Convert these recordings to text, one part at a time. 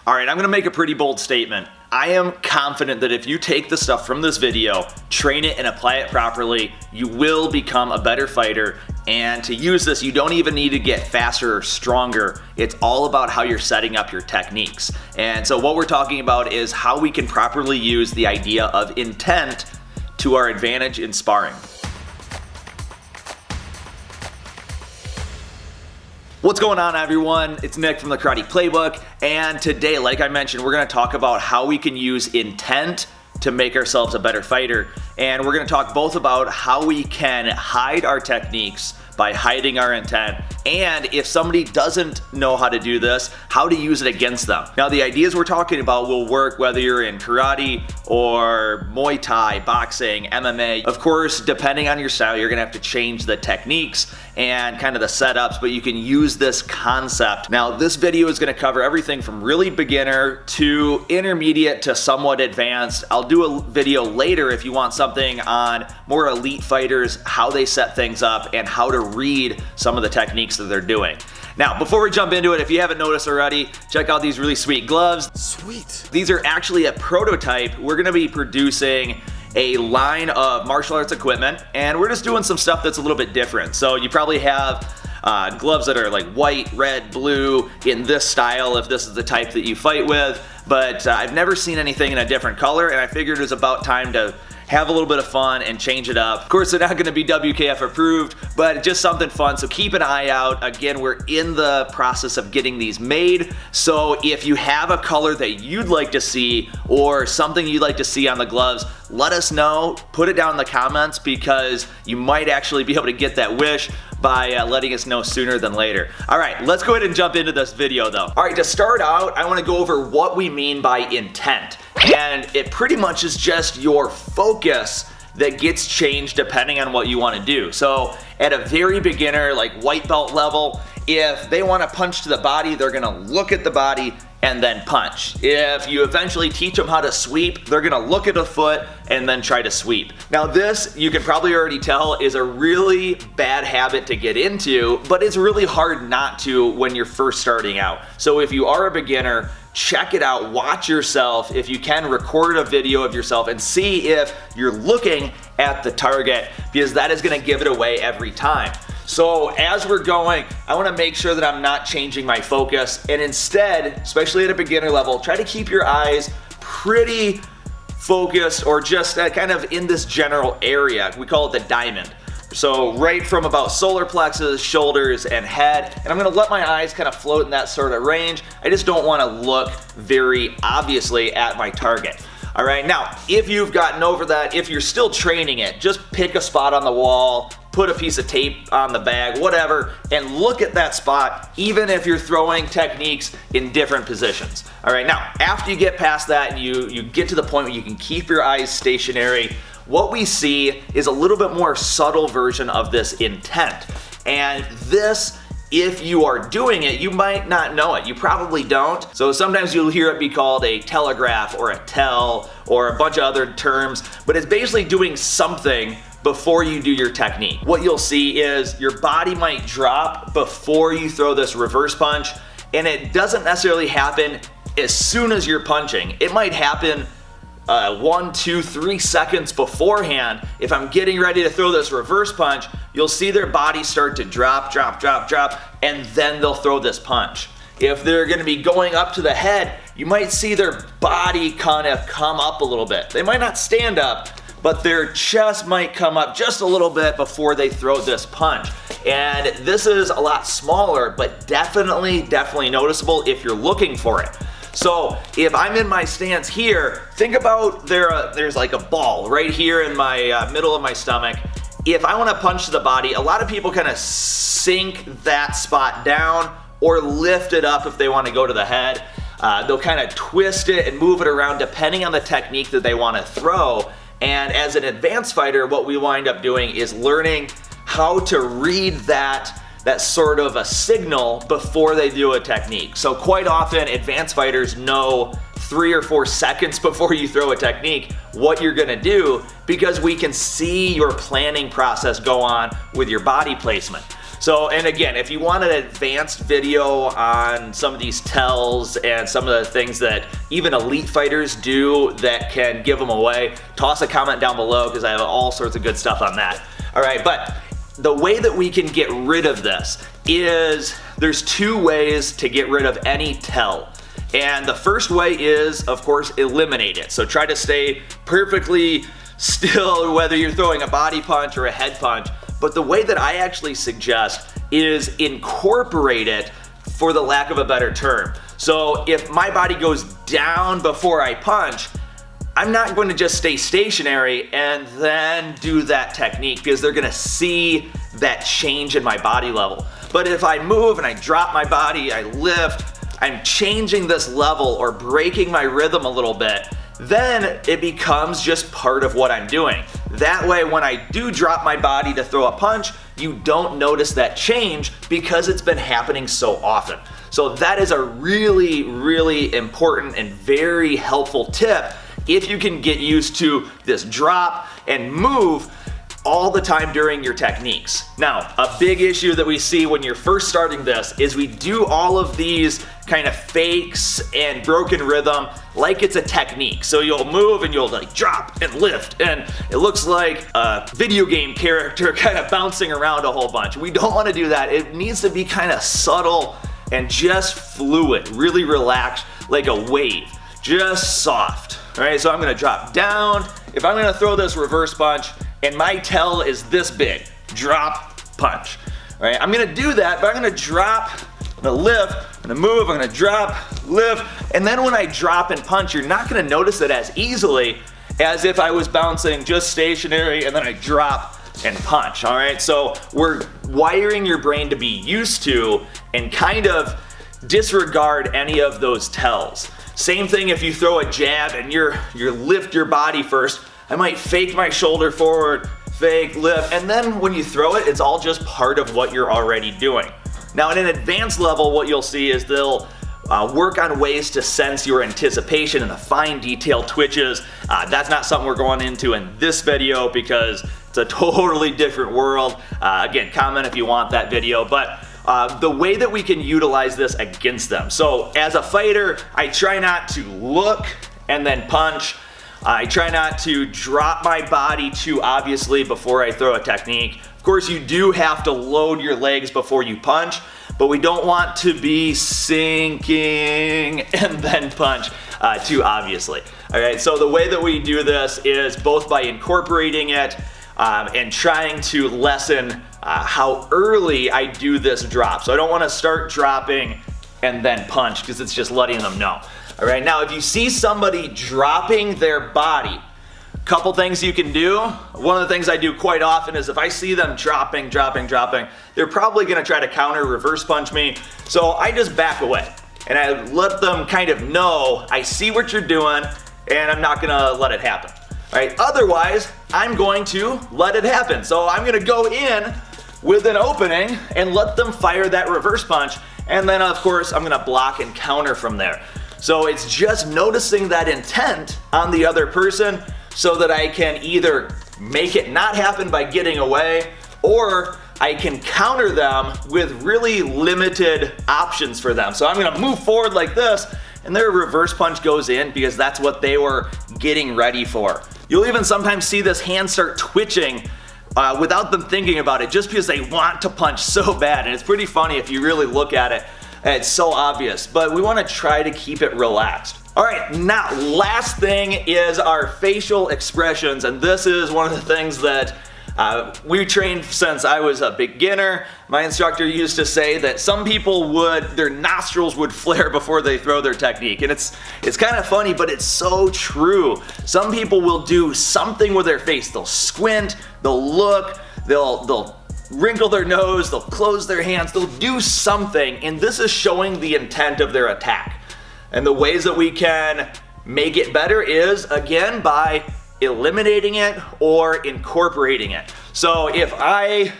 Alright, I'm going to make a pretty bold statement. I am confident that if you take the stuff from this video, train it and apply it properly, you will become a better fighter. And to use this, you don't even need to get faster or stronger. It's all about how you're setting up your techniques. And so what we're talking about is how we can properly use the idea of intent to our advantage in sparring. What's going on, everyone? It's Nick from the Karate Playbook, and today, like I mentioned, we're going to talk about how we can use intent to make ourselves a better fighter. And we're going to talk both about how we can hide our techniques by hiding our intent, and if somebody doesn't know how to do this, how to use it against them. Now, the ideas we're talking about will work whether you're in karate or Muay Thai, boxing, MMA. Of course, depending on your style, you're gonna have to change the techniques and kind of the setups, but you can use this concept. Now, this video is gonna cover everything from really beginner to intermediate to somewhat advanced. I'll do a video later if you want something on more elite fighters, how they set things up, and how to read some of the techniques that they're doing. Now, before we jump into it, if you haven't noticed already, check out these really sweet gloves. Sweet. These are actually a prototype. We're gonna be producing a line of martial arts equipment, and we're just doing some stuff that's a little bit different. So you probably have gloves that are like white, red, blue, in this style if this is the type that you fight with, but I've never seen anything in a different color, and I figured it was about time to have a little bit of fun and change it up. Of course, they're not going to be WKF approved, but just something fun, so keep an eye out. Again, we're in the process of getting these made, so if you have a color that you'd like to see or something you'd like to see on the gloves, let us know. Put it down in the comments, because you might actually be able to get that wish by letting us know sooner than later. Alright, let's go ahead and jump into this video though. Alright, to start out, I want to go over what we mean by intent. And it pretty much is just your focus that gets changed depending on what you want to do. So at a very beginner, like white belt level, if they want to punch to the body, they're going to look at the body and then punch. If you eventually teach them how to sweep, they're gonna look at a foot and then try to sweep. Now this, you can probably already tell, is a really bad habit to get into, but it's really hard not to when you're first starting out. So if you are a beginner, check it out, watch yourself. If you can, record a video of yourself and see if you're looking at the target, because that is gonna give it away every time. So as we're going, I want to make sure that I'm not changing my focus, and instead, especially at a beginner level, try to keep your eyes pretty focused, or just kind of in this general area. We call it the diamond. So right from about solar plexus, shoulders, and head, and I'm going to let my eyes kind of float in that sort of range. I just don't want to look very obviously at my target. Alright, now if you've gotten over that, if you're still training it, just pick a spot on the wall, put a piece of tape on the bag, whatever, and look at that spot, even if you're throwing techniques in different positions. Alright, now after you get past that and you get to the point where you can keep your eyes stationary, what we see is a little bit more subtle version of this intent. And this, if you are doing it, you might not know it. You probably don't. So sometimes you'll hear it be called a telegraph or a tell or a bunch of other terms, but it's basically doing something before you do your technique. What you'll see is your body might drop before you throw this reverse punch, and it doesn't necessarily happen as soon as you're punching. It might happen 1, 2, 3 seconds beforehand. If I'm getting ready to throw this reverse punch, you'll see their body start to drop, and then they'll throw this punch. If they're going to be going up to the head, you might see their body kind of come up a little bit. They might not stand up, but their chest might come up just a little bit before they throw this punch. And this is a lot smaller, but definitely noticeable if you're looking for it. So if I'm in my stance here, think about there's like a ball right here in my middle of my stomach. If I want to punch to the body, a lot of people kind of sink that spot down or lift it up if they want to go to the head. They'll kind of twist it and move it around depending on the technique that they want to throw. And as an advanced fighter, what we wind up doing is learning how to read that sort of a signal before they do a technique. So quite often, advanced fighters know 3 or 4 seconds before you throw a technique what you're gonna do, because we can see your planning process go on with your body placement. So, and again, if you want an advanced video on some of these tells and some of the things that even elite fighters do that can give them away, toss a comment down below because I have all sorts of good stuff on that. All right, but the way that we can get rid of this is there's two ways to get rid of any tell. And the first way is, of course, eliminate it. So try to stay perfectly still whether you're throwing a body punch or a head punch. But the way that I actually suggest is incorporate it, for the lack of a better term. So if my body goes down before I punch, I'm not going to just stay stationary and then do that technique, because they're gonna see that change in my body level. But if I move and I drop my body, I lift, I'm changing this level or breaking my rhythm a little bit, then it becomes just part of what I'm doing. That way, when I do drop my body to throw a punch, you don't notice that change because it's been happening so often. So that is a really, really important and very helpful tip if you can get used to this drop and move all the time during your techniques. Now, a big issue that we see when you're first starting this is we do all of these kind of fakes and broken rhythm like it's a technique. So you'll move and you'll like drop and lift, and it looks like a video game character kind of bouncing around a whole bunch. We don't want to do that. It needs to be kind of subtle and just fluid, really relaxed, like a wave, just soft. All right, so I'm gonna drop down. If I'm gonna throw this reverse punch, and my tell is this big, drop, punch. All right, I'm gonna do that, but I'm gonna drop, I'm gonna lift, I'm gonna move, I'm gonna drop, lift, and then when I drop and punch, you're not gonna notice it as easily as if I was bouncing just stationary and then I drop and punch, all right? So we're wiring your brain to be used to and kind of disregard any of those tells. Same thing if you throw a jab and you lift your body first. I might fake my shoulder forward, fake, lift, and then when you throw it, it's all just part of what you're already doing. Now at an advanced level, what you'll see is they'll work on ways to sense your anticipation and the fine detail twitches. That's not something we're going into in this video because it's a totally different world. Again, comment if you want that video, but the way that we can utilize this against them. So as a fighter, I try not to look and then punch. I try not to drop my body too obviously before I throw a technique. Of course, you do have to load your legs before you punch, but we don't want to be sinking and then punch too obviously. All right, so the way that we do this is both by incorporating it and trying to lessen how early I do this drop. So I don't want to start dropping and then punch because it's just letting them know. All right, now if you see somebody dropping their body, a couple things you can do. One of the things I do quite often is if I see them dropping, they're probably gonna try to counter reverse punch me. So I just back away and I let them kind of know I see what you're doing and I'm not gonna let it happen. All right, otherwise I'm going to let it happen. So I'm gonna go in with an opening and let them fire that reverse punch, and then of course I'm gonna block and counter from there. So it's just noticing that intent on the other person so that I can either make it not happen by getting away, or I can counter them with really limited options for them. So I'm gonna move forward like this, and their reverse punch goes in because that's what they were getting ready for. You'll even sometimes see this hand start twitching without them thinking about it, just because they want to punch so bad. And it's pretty funny if you really look at it. It's so obvious, but we want to try to keep it relaxed. All right, now last thing is our facial expressions, and this is one of the things that we trained since I was a beginner. My instructor used to say that some people their nostrils would flare before they throw their technique, and it's kind of funny, but it's so true. Some people will do something with their face. They'll squint, they'll look, they'll wrinkle their nose, they'll close their hands, they'll do something, and this is showing the intent of their attack. And the ways that we can make it better is, again, by eliminating it or incorporating it. So if I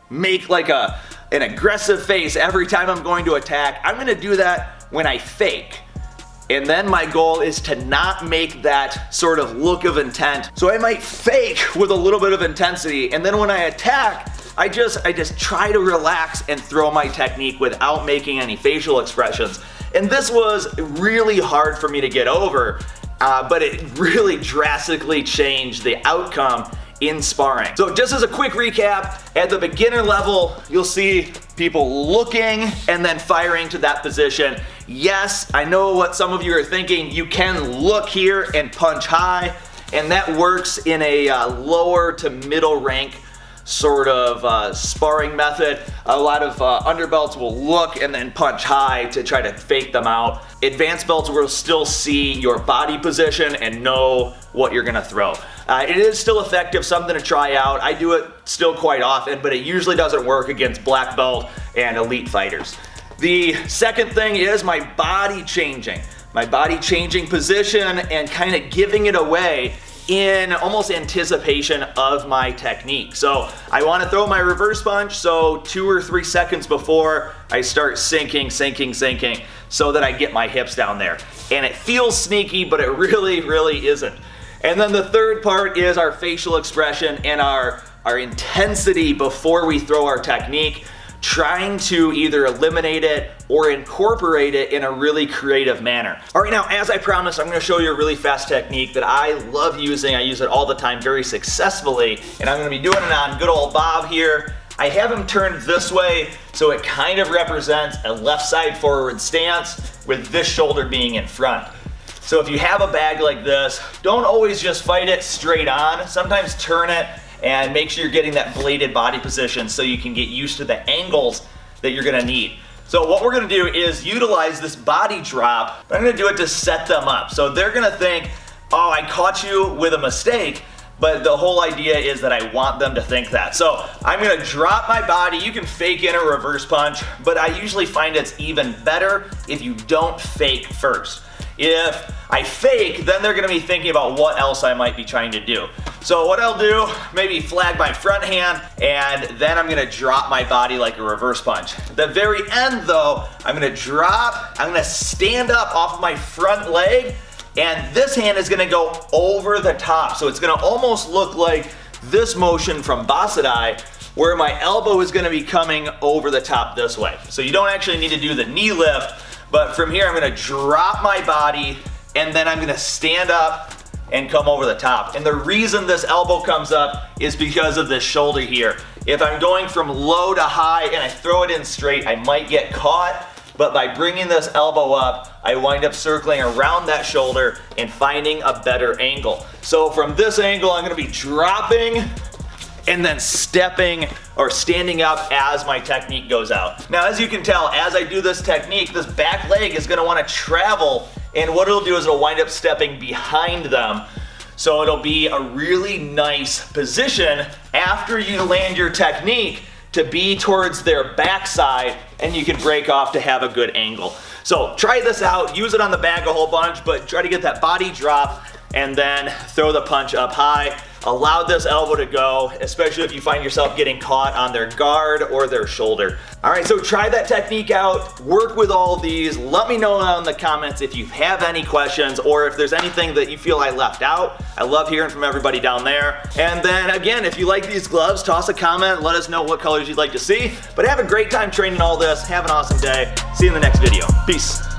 make like an aggressive face every time I'm going to attack, I'm gonna do that when I fake. And then my goal is to not make that sort of look of intent. So I might fake with a little bit of intensity, and then when I attack, I just try to relax and throw my technique without making any facial expressions. And this was really hard for me to get over, but it really drastically changed the outcome in sparring. So just as a quick recap, at the beginner level, you'll see people looking and then firing to that position. Yes, I know what some of you are thinking. You can look here and punch high, and that works in a lower to middle rank sort of sparring method. A lot of underbelts will look and then punch high to try to fake them out. Advanced belts will still see your body position and know what you're gonna throw. It is still effective, something to try out. I do it still quite often, but it usually doesn't work against black belt and elite fighters. The second thing is my body changing. My body changing position and kind of giving it away in almost anticipation of my technique. So I want to throw my reverse punch, so 2 or 3 seconds before I start sinking, so that I get my hips down there. And it feels sneaky, but it really isn't. And then the third part is our facial expression and our intensity before we throw our technique, trying to either eliminate it or incorporate it in a really creative manner. All right, now, as I promised, I'm gonna show you a really fast technique that I love using. I use it all the time very successfully, and I'm gonna be doing it on good old Bob here. I have him turned this way, so it kind of represents a left side forward stance with this shoulder being in front. So if you have a bag like this, don't always just fight it straight on. Sometimes turn it and make sure you're getting that bladed body position so you can get used to the angles that you're gonna need. So what we're gonna do is utilize this body drop, but I'm gonna do it to set them up. So they're gonna think, oh, I caught you with a mistake, but the whole idea is that I want them to think that. So I'm gonna drop my body. You can fake in a reverse punch, but I usually find it's even better if you don't fake first. If I fake, then they're gonna be thinking about what else I might be trying to do. So what I'll do, maybe flag my front hand, and then I'm gonna drop my body like a reverse punch. At the very end though, I'm gonna stand up off of my front leg, and this hand is gonna go over the top. So it's gonna almost look like this motion from Basadai, where my elbow is gonna be coming over the top this way. So you don't actually need to do the knee lift, but from here I'm gonna drop my body, and then I'm gonna stand up and come over the top. And the reason this elbow comes up is because of this shoulder here. If I'm going from low to high and I throw it in straight, I might get caught, but by bringing this elbow up, I wind up circling around that shoulder and finding a better angle. So from this angle, I'm gonna be dropping and then stepping or standing up as my technique goes out. Now, as you can tell, as I do this technique, this back leg is gonna wanna travel, and what it'll do is it'll wind up stepping behind them. So it'll be a really nice position after you land your technique to be towards their backside, and you can break off to have a good angle. So try this out, use it on the bag a whole bunch, but try to get that body drop and then throw the punch up high. Allow this elbow to go, especially if you find yourself getting caught on their guard or their shoulder. All right, so try that technique out, work with all these. Let me know in the comments if you have any questions or if there's anything that you feel I left out. I love hearing from everybody down there. And then again, if you like these gloves, toss a comment, let us know what colors you'd like to see. But have a great time training all this. Have an awesome day. See you in the next video. Peace.